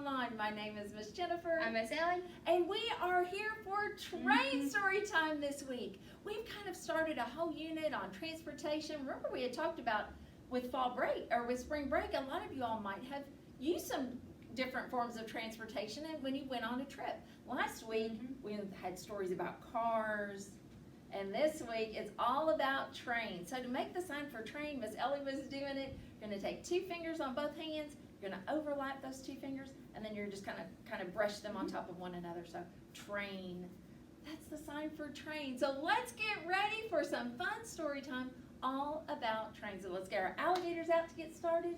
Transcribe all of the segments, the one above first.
Online. My name is Miss Jennifer. I'm Miss Ellen. And we are here for train story time this week. We've kind of started a whole unit on transportation. Remember we had talked about with fall break or with spring break, a lot of you all might have used some different forms of transportation and when you went on a trip. Last week we had stories about cars, and this week it's all about trains. So to make the sign for train, Miss Ellie was doing it. You're going to take 2 fingers on both hands. You're going to overlap those 2 fingers, and then you're just kind of brush them on top of one another. So train. That's the sign for train. So let's get ready for some fun story time all about trains. So let's get our alligators out to get started.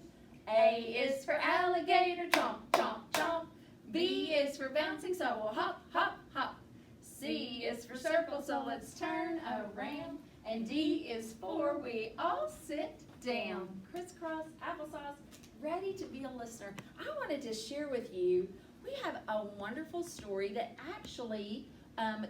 A is for alligator, chomp, chomp, chomp. B is for bouncing, so we'll hop, hop, hop. C is for circle, so let's turn around. And D is for we all sit down. Crisscross, applesauce, ready to be a listener. I wanted to share with you, we have a wonderful story that actually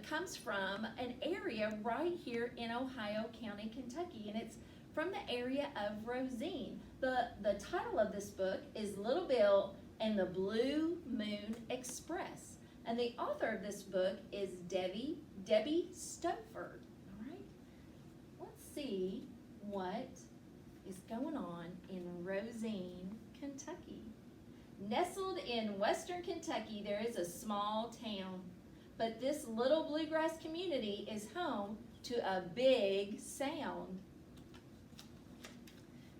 comes from an area right here in Ohio County, Kentucky, and it's from the area of Rosine. The title of this book is Little Bill and the Blue Moon Express, and the author of this book is Debbie Stopford. All right, let's see what is going on in Rosine, Kentucky. Nestled in western Kentucky, there is a small town, but this little bluegrass community is home to a big sound.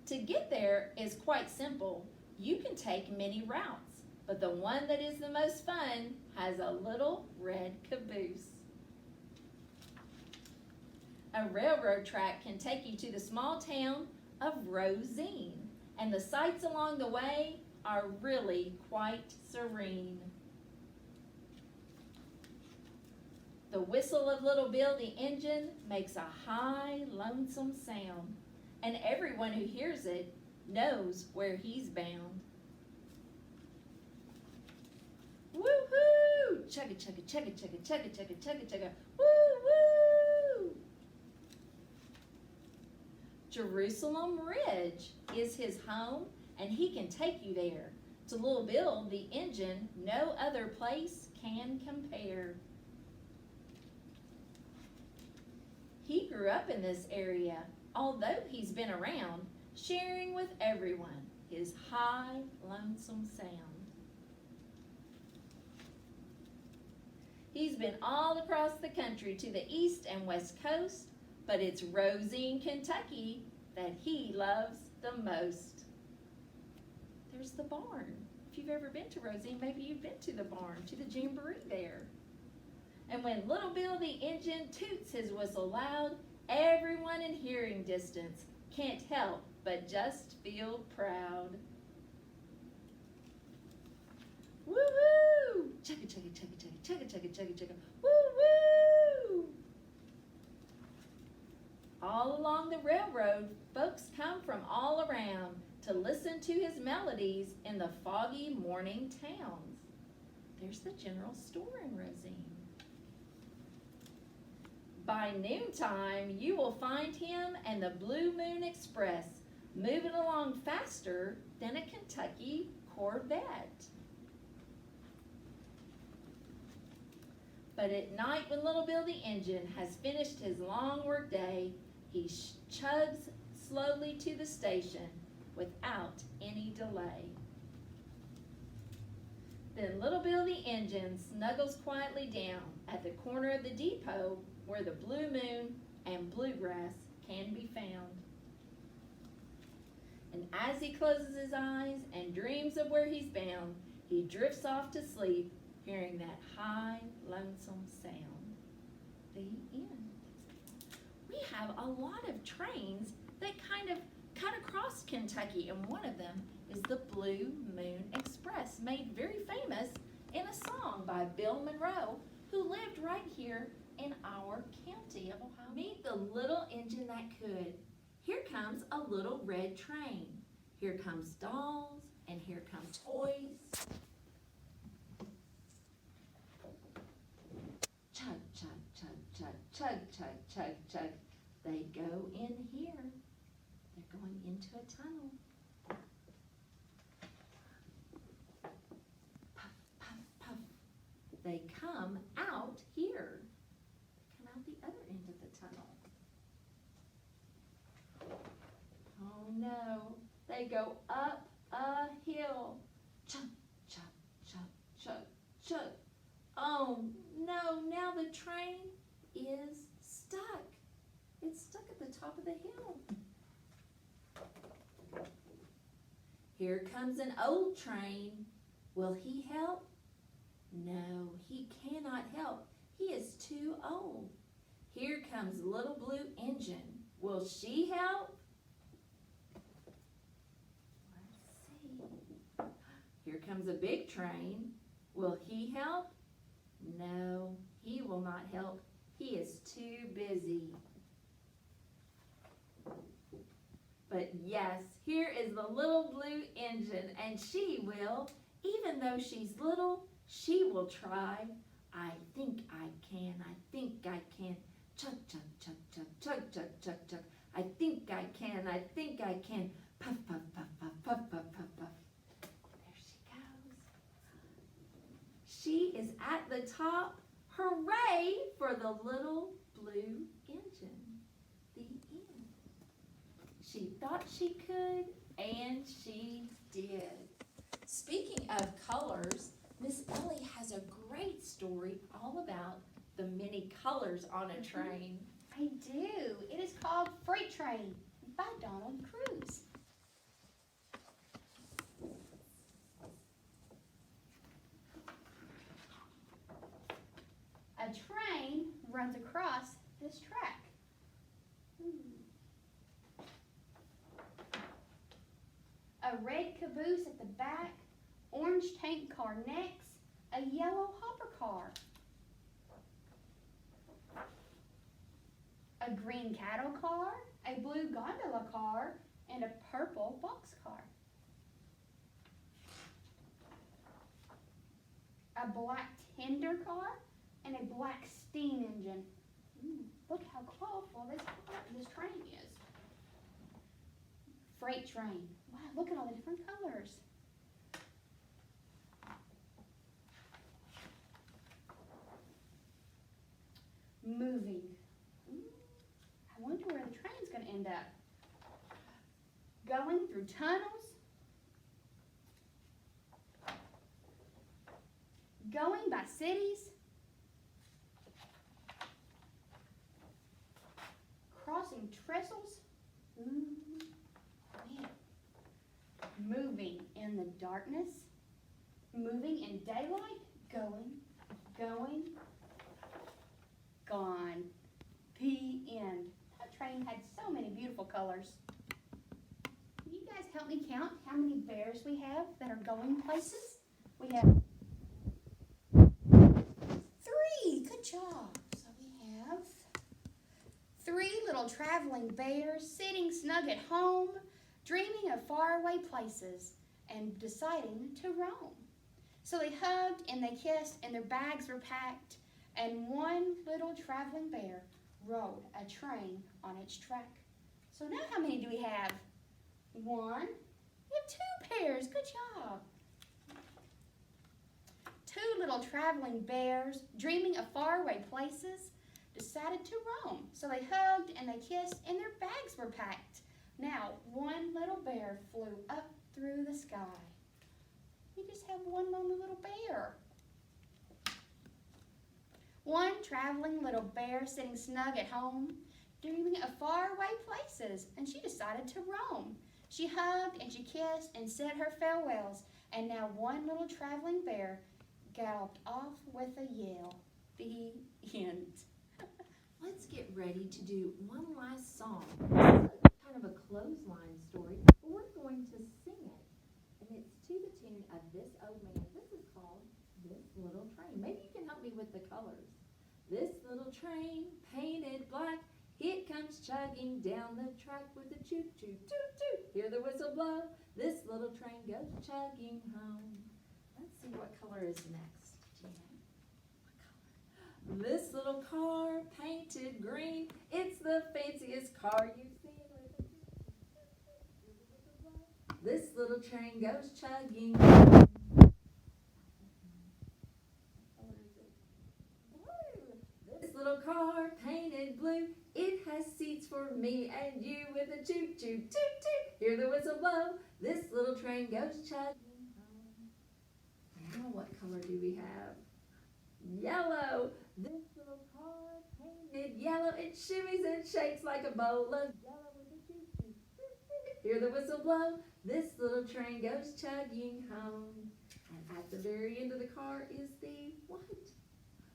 To get there is quite simple. You can take many routes, but the one that is the most fun has a little red caboose. A railroad track can take you to the small town of Rosine, and the sights along the way are really quite serene. The whistle of Little Bill the engine makes a high, lonesome sound, and everyone who hears it knows where he's bound. Woo-hoo! Chugga, chugga, chugga, chugga, chugga, chugga, chugga, chugga, woo-woo! Jerusalem Ridge is his home, and he can take you there. To Little Bill the engine, no other place can compare. He grew up in this area, although he's been around, sharing with everyone his high, lonesome sound. He's been all across the country to the east and west coast, but it's Rosine, Kentucky that he loves the most. There's the barn. If you've ever been to Rosine, maybe you've been to the barn, to the jamboree there. And when Little Bill the engine toots his whistle loud, everyone in hearing distance can't help but just feel proud. Woo-hoo! Chugga, chugga, chugga, chugga, chugga, chugga, chugga, chugga, woo-woo! All along the railroad, folks come from all around to listen to his melodies in the foggy morning towns. There's the general store in Rosine. By noontime, you will find him and the Blue Moon Express moving along faster than a Kentucky Corvette. But at night, when Little Bill the engine has finished his long work day, he chugs slowly to the station without any delay. Then Little Bill the engine snuggles quietly down at the corner of the depot where the blue moon and bluegrass can be found. And as he closes his eyes and dreams of where he's bound, he drifts off to sleep, hearing that high, lonesome sound. The end. We have a lot of trains that kind of cut across Kentucky, and one of them is the Blue Moon Express, made very famous in a song by Bill Monroe, who lived right here in our county of Ohio. Meet the little engine that could. Here comes a little red train. Here comes dolls, and here comes toys. Chug, chug, chug, chug, chug, chug, chug, chug. They go in here. They're going into a tunnel. Puff, they come out here. They come out the other end of the tunnel. Oh no, they go up a hill. Chug, chug, chug, chug, chug. Oh no, now the train is stuck. It's stuck at the top of the hill. Here comes an old train. Will he help? No, he cannot help. He is too old. Here comes little blue engine. Will she help? Let's see. Here comes a big train. Will he help? No, he will not help. He is too busy. But yes, here is the little blue engine, and she will, even though she's little, she will try. I think I can, I think I can. Chug, chug, chug, chug, chug, chug, chug, chug. I think I can, I think I can. Puff, puff, puff, puff, puff, puff, puff, puff. There she goes. She is at the top. Hooray for the little blue engine. The end. She thought she could, and she did. Speaking of colors, Miss Ellie has a great story all about the many colors on a train. I do. It is called Freight Train by Donald Cruz. A train runs across this track. A red caboose at the back, orange tank car next, a yellow hopper car. A green cattle car, a blue gondola car, and a purple boxcar. A black tender car and a black steam engine. Look how colorful this train is. Freight train. Wow, look at all the different colors. Moving. I wonder where the train's going to end up. Going through tunnels. Going by cities. Crossing trestles. Man. Moving in the darkness. Moving in daylight. Going, going, gone. The end. That train had so many beautiful colors. Can you guys help me count how many bears we have that are going places? We have 3. Good job. So we have 3 little traveling bears sitting snug at home, dreaming of faraway places and deciding to roam. So they hugged and they kissed and their bags were packed, and one little traveling bear rode a train on its track. So now how many do we have? 1. We have 2 pairs. Good job. 2 little traveling bears, dreaming of faraway places, decided to roam. So they hugged and they kissed and their bags were packed. Now 1 little bear flew up through the sky. We just have 1 lonely little bear. 1 traveling little bear sitting snug at home, dreaming of faraway places, and she decided to roam. She hugged and she kissed and said her farewells, and now 1 little traveling bear galloped off with a yell. The end. Let's get ready to do one last song. It's kind of a clothesline story, but we're going to sing it. And it's to the tune of This Old Man. This is called This Little Train. Maybe you can help me with the colors. This little train, painted black, it comes chugging down the track with a choo-choo-choo-choo. Hear the whistle blow. This little train goes chugging home. Let's see what color is next. Gina, what color? This little car, painted green, it's the fanciest car you've seen. This little train goes chugging. What color is for me and you with a choo choo toot toot. Hear the whistle blow. This little train goes chugging home. Now what color do we have? Yellow. This little car painted yellow. It shimmies and shakes like a bowl of jello with a choo choo toot toot. Hear the whistle blow. This little train goes chugging home. And at the very end of the car is the what?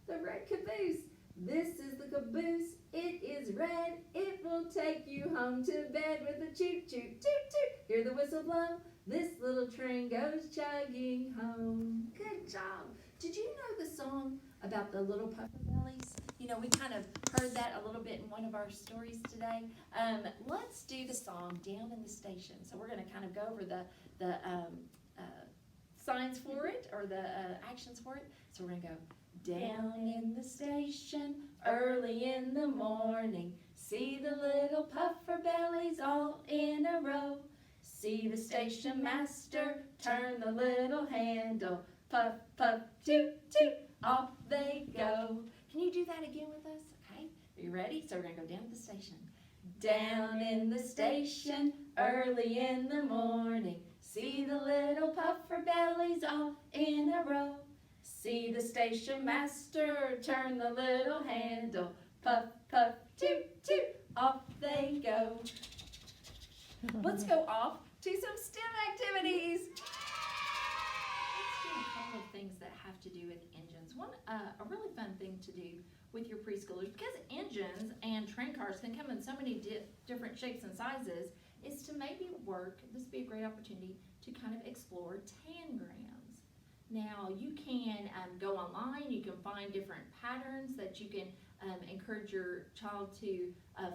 The red caboose. This is the caboose. It is red. It will take you home to bed with a choo choo toot toot. Hear the whistle blow. This little train goes chugging home. Good job. Did you know the song about the little puffer bellies? You know, we kind of heard that a little bit in one of our stories today. Let's do the song Down in the Station. So we're going to kind of go over the signs for it, or the actions for it. So we're going to go. Down in the station, early in the morning, see the little puffer bellies all in a row. See the station master turn the little handle, puff, puff, toot, toot, off they go. Can you do that again with us? Okay, are you ready? So we're going to go down to the station. Down in the station, early in the morning, see the little puffer bellies all in a row. See the station master turn the little handle, puff, puff, toot, toot, off they go. Let's go off to some STEM activities. Let's do a couple of things that have to do with engines. One, a really fun thing to do with your preschoolers, because engines and train cars can come in so many different shapes and sizes, is to maybe work, this would be a great opportunity to kind of explore tangrams. Now, you can go online, you can find different patterns that you can encourage your child to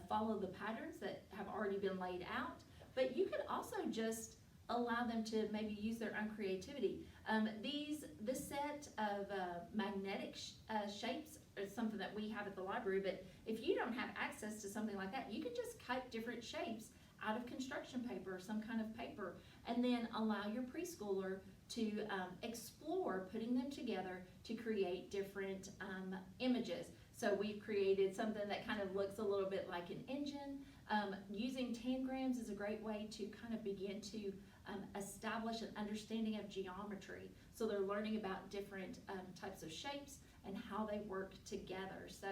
follow the patterns that have already been laid out, but you could also just allow them to maybe use their own creativity. This set of magnetic shapes is something that we have at the library, but if you don't have access to something like that, you can just cut different shapes out of construction paper or some kind of paper, and then allow your preschooler to explore putting them together to create different images. So we've created something that kind of looks a little bit like an engine. Using tangrams is a great way to kind of begin to establish an understanding of geometry. So they're learning about different types of shapes and how they work together. So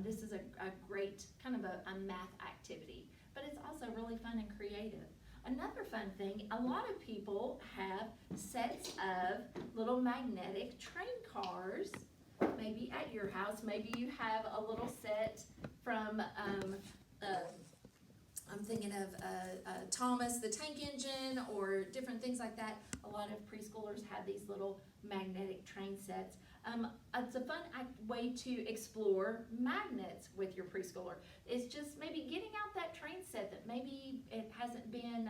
this is a great kind of a math activity, but it's also really fun and creative. Another fun thing, a lot of people have sets of little magnetic train cars, maybe at your house. Maybe you have a little set from, I'm thinking of Thomas the Tank Engine, or different things like that. A lot of preschoolers have these little magnetic train sets. It's a fun way to explore magnets with your preschooler. It's just maybe getting out that train set that maybe it hasn't been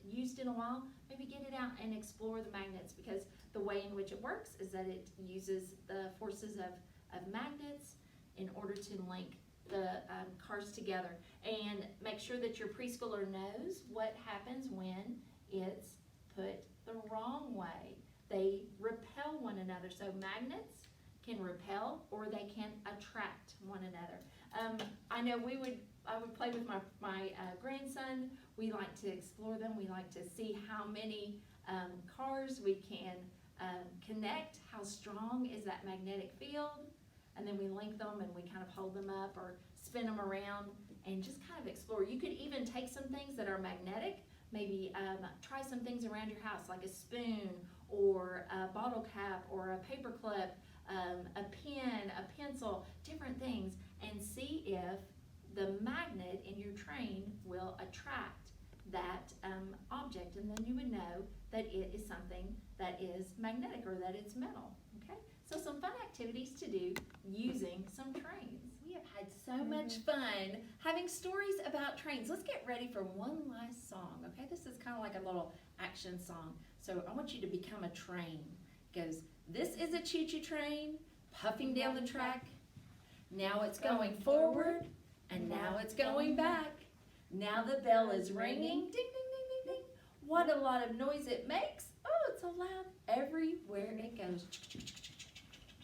used in a while. Maybe get it out and explore the magnets, because the way in which it works is that it uses the forces of magnets in order to link the cars together. And make sure that your preschooler knows what happens when it's put the wrong way. They repel one another. So magnets can repel, or they can attract one another. I know I would play with my grandson. We like to explore them. We like to see how many cars we can connect, how strong is that magnetic field, and then we link them and we kind of hold them up or spin them around and just kind of explore. You could even take some things that are magnetic, maybe try some things around your house, like a spoon or a bottle cap or a paper clip, a pen, a pencil, different things, and see if the magnet in your train will attract that object, and then you would know that it is something that is magnetic, or that it's metal. Okay, so some fun activities to do using some trains. We have had so much fun having stories about trains. Let's get ready for one last song. Okay, this is kind of like a little action song. So I want you to become a train. It goes, this is a choo-choo train puffing down the track. Now it's going forward, and now it's going back. Now the bell is ringing, ding, ding, ding, ding, ding. What a lot of noise it makes. Oh, it's so loud everywhere it goes.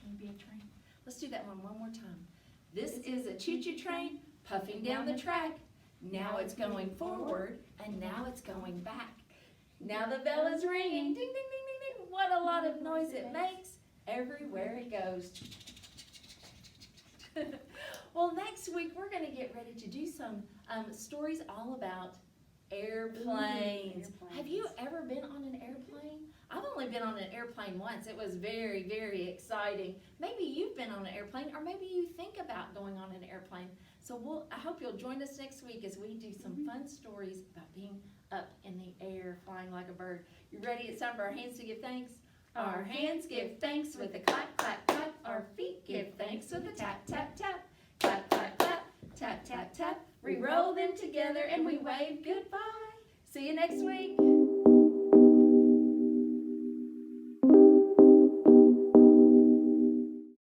Maybe a train. Let's do that one more time. This is a choo-choo train puffing down the track. Now it's going forward, and now it's going back. Now the bell is ringing, ding, ding, ding, ding, ding. What a lot of noise it makes everywhere it goes. Well, next week we're going to get ready to do some stories all about airplanes. Have you ever been on an airplane? I've only been on an airplane once. It was very, very exciting. Maybe you've been on an airplane, or maybe you think about going on an airplane. So I hope you'll join us next week as we do some fun stories about being up in the air, flying like a bird. You ready? It's time for our hands to give thanks. Our hands give thanks with a clap, clap, clap. Our feet give thanks with a tap, tap, tap. Clap, clap, clap, tap, tap, tap. We roll them together and we wave goodbye. See you next week.